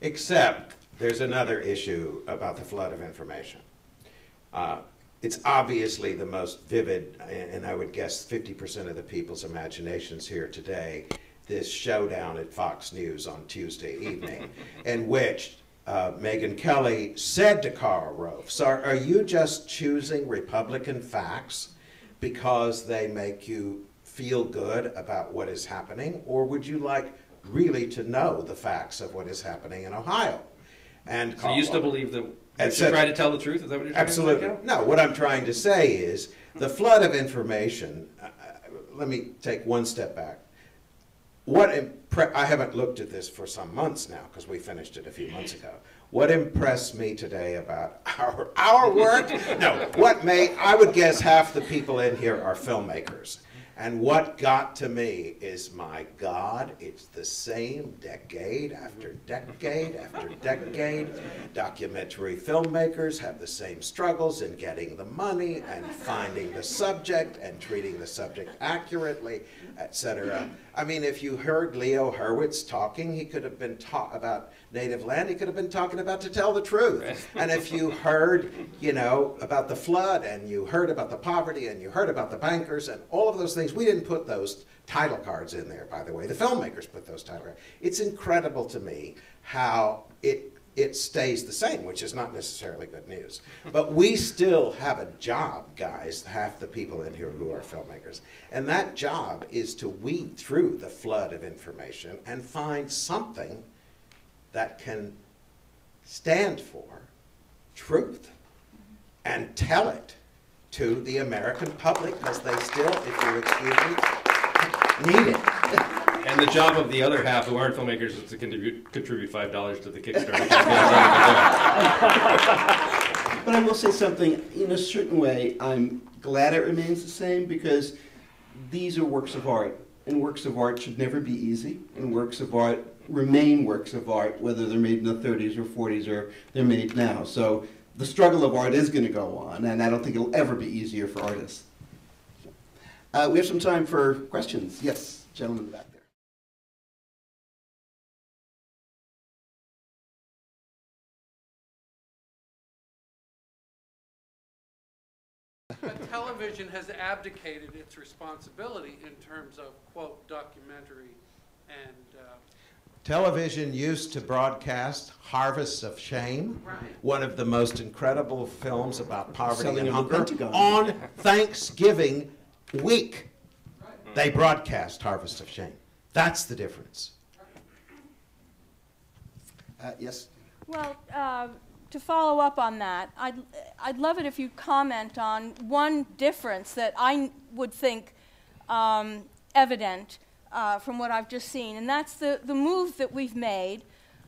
Except there's another issue about the flood of information. It's obviously the most vivid, and I would guess 50% of the people's imaginations here today, this showdown at Fox News on Tuesday evening, in which Megyn Kelly said to Karl Rove, "So are you just choosing Republican facts because they make you feel good about what is happening, or would you like really to know the facts of what is happening in Ohio?" And so you still believe that you should try to tell the truth? Is that what you're trying to say? Absolutely. No, what I'm trying to say is the flood of information, let me take one step back. I haven't looked at this for some months now because we finished it a few months ago. What impressed me today about our work? No, I would guess half the people in here are filmmakers. And what got to me is, my God, it's the same decade after decade after decade. Documentary filmmakers have the same struggles in getting the money and finding the subject and treating the subject accurately, etc. I mean, if you heard Leo Hurwitz talking, he could have been about native land, he could have been talking about To Tell the Truth. And if you heard, you know, about the flood, and you heard about the poverty, and you heard about the bankers, and all of those things, we didn't put those title cards in there, by the way. The filmmakers put those title cards. It's incredible to me how it stays the same, which is not necessarily good news. But we still have a job, guys, half the people in here who are filmmakers. And that job is to weed through the flood of information and find something that can stand for truth and tell it to the American public, because they still, if you'll excuse me, need it. And the job of the other half who aren't filmmakers is to contribute $5 to the Kickstarter. But I will say something, in a certain way, I'm glad it remains the same, because these are works of art, and works of art should never be easy, and works of art remain works of art, whether they're made in the 30s or 40s or they're made now. So the struggle of art is going to go on, and I don't think it'll ever be easier for artists. We have some time for questions. Yes, gentleman in the back there. But television has abdicated its responsibility in terms of, quote, documentary and... Television used to broadcast Harvests of Shame, right, one of the most incredible films about poverty Selling and of the hunger, Pentagon. on Thanksgiving week. Right. They broadcast Harvest of Shame. That's the difference. Yes? Well, to follow up on that, I'd love it if you comment on one difference that I would think evident from what I've just seen, and that's the move that we've made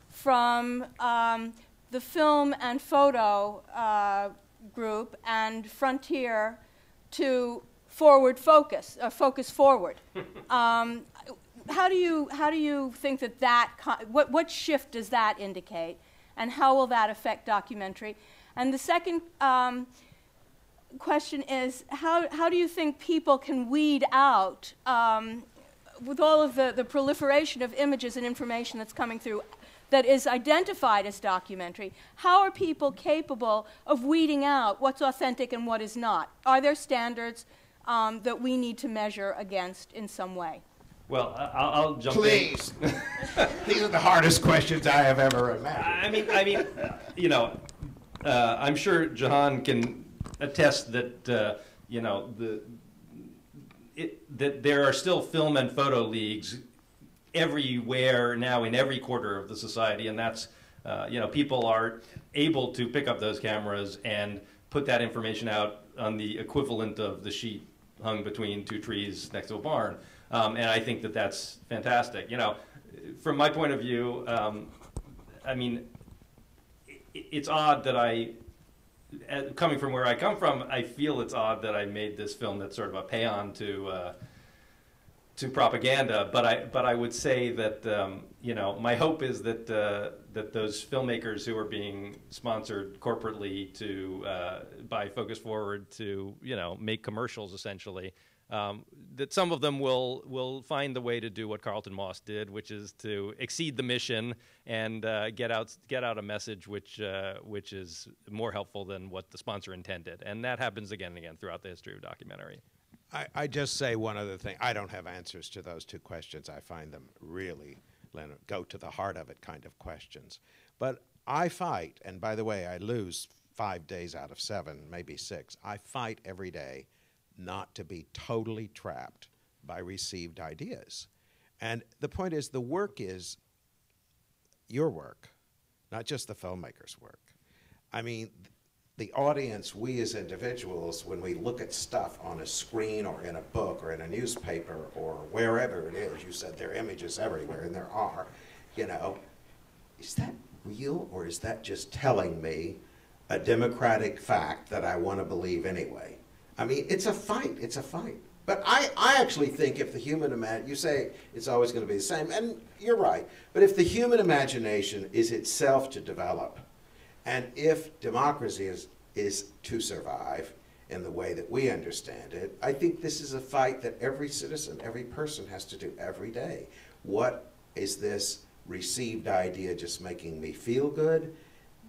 from the film and photo group and Frontier to forward focus, focus forward. How do you think that what shift does that indicate, and how will that affect documentary? And the second question is, how do you think people can weed out, with all of the proliferation of images and information that's coming through that is identified as documentary, how are people capable of weeding out what's authentic and what is not? Are there standards that we need to measure against in some way? Well, I'll jump Please. in. These are the hardest questions I have ever imagined. I mean, you know, I'm sure Jehane can attest that, you know, that there are still film and photo leagues everywhere now in every quarter of the society, and that's, you know, people are able to pick up those cameras and put that information out on the equivalent of the sheet hung between two trees next to a barn. And I think that that's fantastic. You know, from my point of view, I mean, it's odd that coming from where I come from, I feel it's odd that I made this film that's sort of a paean to propaganda. But I would say that you know, my hope is that that those filmmakers who are being sponsored corporately by Focus Forward to, you know, make commercials essentially, that some of them will find the way to do what Carlton Moss did, which is to exceed the mission and get out a message which is more helpful than what the sponsor intended. And that happens again and again throughout the history of documentary. I just say one other thing. I don't have answers to those two questions. I find them really go to the heart of it kind of questions. But I fight, and by the way, I lose 5 days out of 7, maybe 6. I fight every day not to be totally trapped by received ideas. And the point is, the work is your work, not just the filmmaker's work. I mean, the audience, we as individuals, when we look at stuff on a screen or in a book or in a newspaper or wherever it is, you said there are images everywhere, and there are, you know, is that real, or is that just telling me a democratic fact that I want to believe anyway? I mean, it's a fight. It's a fight. But I actually think if the human you say it's always going to be the same, and you're right, but if the human imagination is itself to develop, and if democracy is to survive in the way that we understand it, I think this is a fight that every citizen, every person has to do every day. What is this received idea just making me feel good,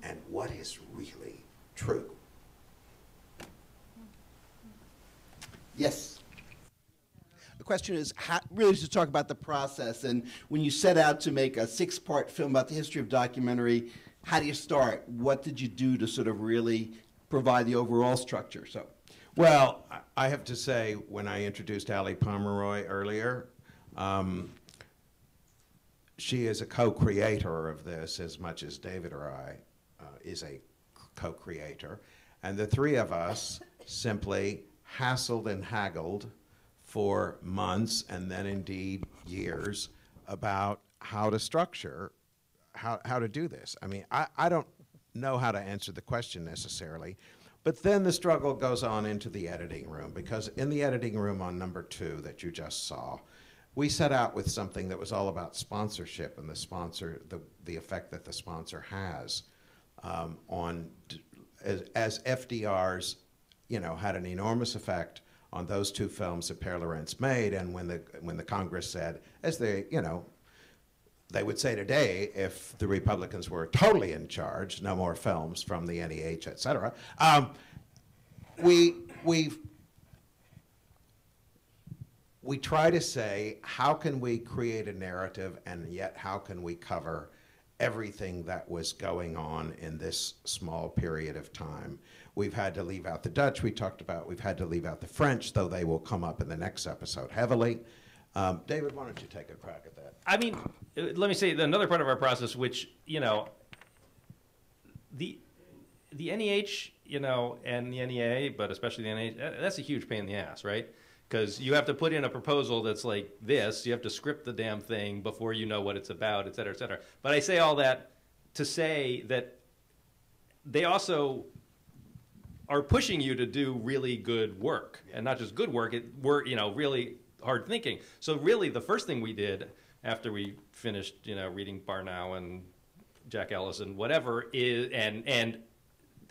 and what is really true? Yes. The question is really to talk about the process, and when you set out to make a 6-part film about the history of documentary, how do you start? What did you do to sort of really provide the overall structure? So, well, I have to say, when I introduced Ali Pomeroy earlier, she is a co-creator of this as much as David or I is a co-creator. And the three of us simply hassled and haggled for months and then indeed years about how to structure, how to do this. I mean, I don't know how to answer the question necessarily, but then the struggle goes on into the editing room, because in the editing room on number 2 that you just saw, we set out with something that was all about sponsorship and the effect that the sponsor has on, as FDR's, you know, had an enormous effect on those 2 films that Père Laurence made. And when the Congress said, as they, you know, they would say today, if the Republicans were totally in charge, no more films from the NEH, et cetera, we try to say, how can we create a narrative, and yet how can we cover everything that was going on in this small period of time? We've had to leave out the Dutch we talked about. We've had to leave out the French, though they will come up in the next episode heavily. David, why don't you take a crack at that? I mean, let me say another part of our process, which, you know, the NEH, you know, and the NEA, but especially the NEH, that's a huge pain in the ass, right? Because you have to put in a proposal that's like this. You have to script the damn thing before you know what it's about, et cetera, et cetera. But I say all that to say that they also are pushing you to do really good work, and not just good work, you know, really hard thinking. So really, the first thing we did after we finished, you know, reading Barnow and Jack Ellis and whatever is, and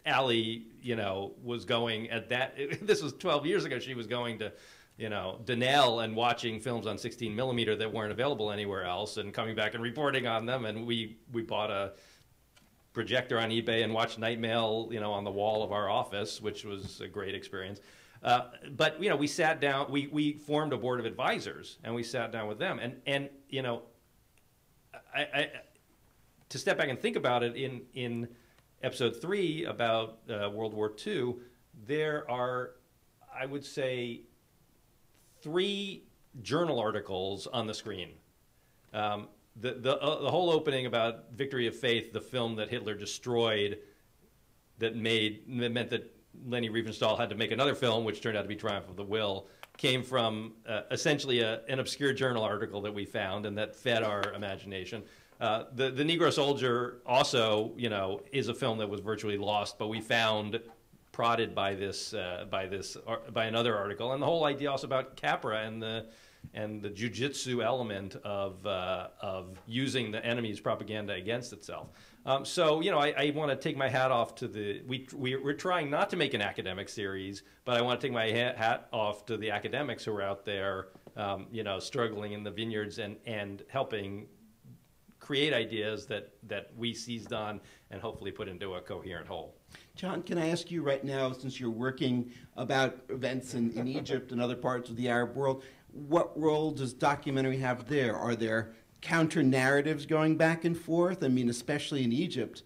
Ali, you know, was going at that. This was 12 years ago. She was going to, you know, Denell and watching films on 16 millimeter that weren't available anywhere else, and coming back and reporting on them. And we bought a projector on eBay and watched Night Mail, you know, on the wall of our office, which was a great experience. But, you know, we sat down, we formed a board of advisors, and we sat down with them. And you know, to step back and think about it, in episode 3 about World War II, there are, I would say, 3 journal articles on the screen. The whole opening about Victory of Faith, the film that Hitler destroyed, that meant that Leni Riefenstahl had to make another film, which turned out to be Triumph of the Will, came from essentially an obscure journal article that we found and that fed our imagination. The Negro Soldier also, you know, is a film that was virtually lost, but we found, prodded by this by another article, and the whole idea also about Capra and the the jujitsu element of using the enemy's propaganda against itself. So, you know, I want to take my hat off to we're trying not to make an academic series, but I want to take my hat off to the academics who are out there, you know, struggling in the vineyards and helping create ideas that we seized on and hopefully put into a coherent whole. John, can I ask you right now, since you're working about events in Egypt and other parts of the Arab world, what role does documentary have there? Are there counter-narratives going back and forth? I mean, especially in Egypt.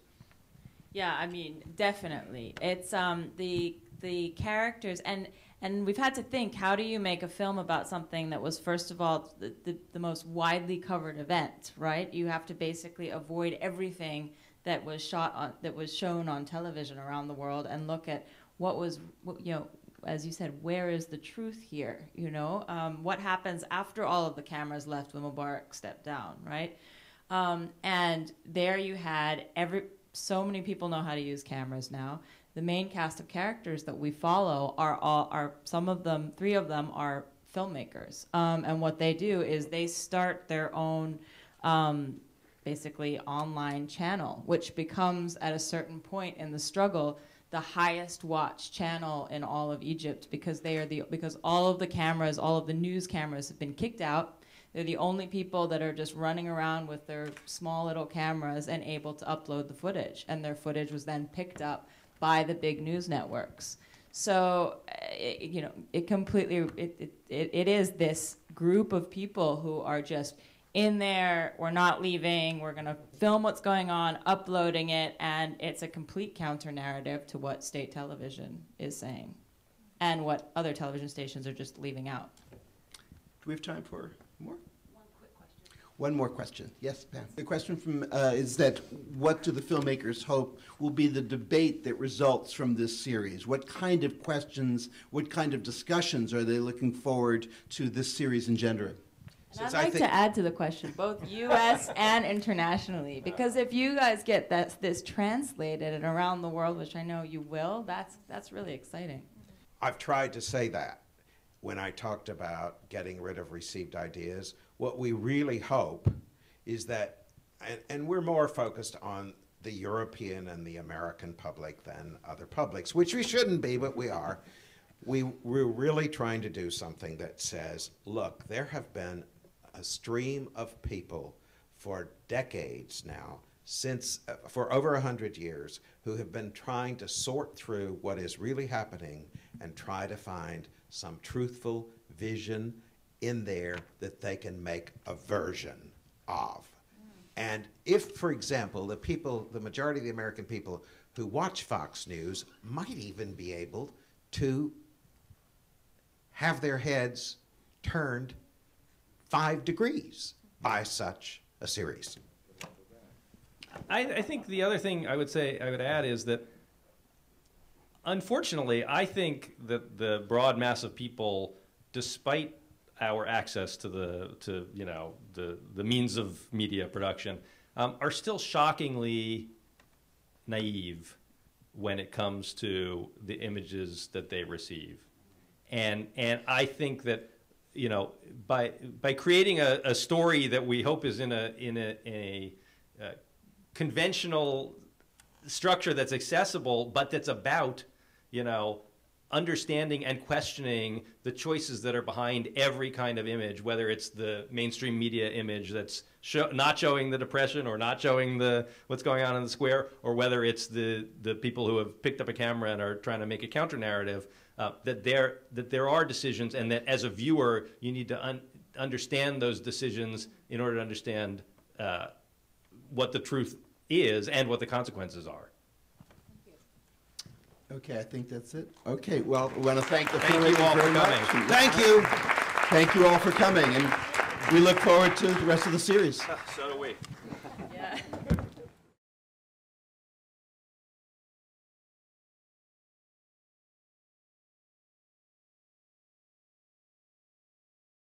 Yeah, I mean, definitely. It's the characters, and we've had to think, how do you make a film about something that was, first of all, the most widely covered event, right? You have to basically avoid everything that was shown on television around the world and look at what was, you know, as you said, where is the truth here, you know? What happens after all of the cameras left when Mubarak stepped down, right? And there you had so many people know how to use cameras now. The main cast of characters that we follow are some of them, 3 of them are filmmakers. And what they do is they start their own basically online channel, which becomes at a certain point in the struggle the highest watched channel in all of Egypt, because because all of the cameras, all of the news cameras have been kicked out. They're the only people that are just running around with their small little cameras and able to upload the footage. And their footage was then picked up by the big news networks. So, you know, it is this group of people who are just in there, we're not leaving, we're going to film what's going on, uploading it, and it's a complete counter-narrative to what state television is saying and what other television stations are just leaving out. Do we have time for more? One quick question. One more question. Yes, Pam. The question from is that what do the filmmakers hope will be the debate that results from this series? What kind of questions, what kind of discussions are they looking forward to this series engendering? And I'd like to add to the question, both U.S. and internationally, because if you guys get this translated and around the world, which I know you will, that's really exciting. I've tried to say that when I talked about getting rid of received ideas. What we really hope is that, and we're more focused on the European and the American public than other publics, which we shouldn't be, but we are. We're really trying to do something that says, look, there have been a stream of people for decades now, for over 100 years, who have been trying to sort through what is really happening and try to find some truthful vision in there that they can make a version of. And if, for example, the majority of the American people who watch Fox News might even be able to have their heads turned 5 degrees by such a series. I think the other thing I would add is that, unfortunately, I think that the broad mass of people, despite our access to the means of media production, are still shockingly naive when it comes to the images that they receive, and I think that, you know, by creating a story that we hope is in a conventional structure that's accessible, but that's about, you know, understanding and questioning the choices that are behind every kind of image, whether it's the mainstream media image that's not showing the Depression or not showing what's going on in the square, or whether it's the people who have picked up a camera and are trying to make a counter narrative. That there are decisions, and that as a viewer you need to understand those decisions in order to understand what the truth is and what the consequences are. Okay, I think that's it. Okay, well, we want to thank the Thank you all for coming. Thank you. Thank you all for coming, and we look forward to the rest of the series. So do we.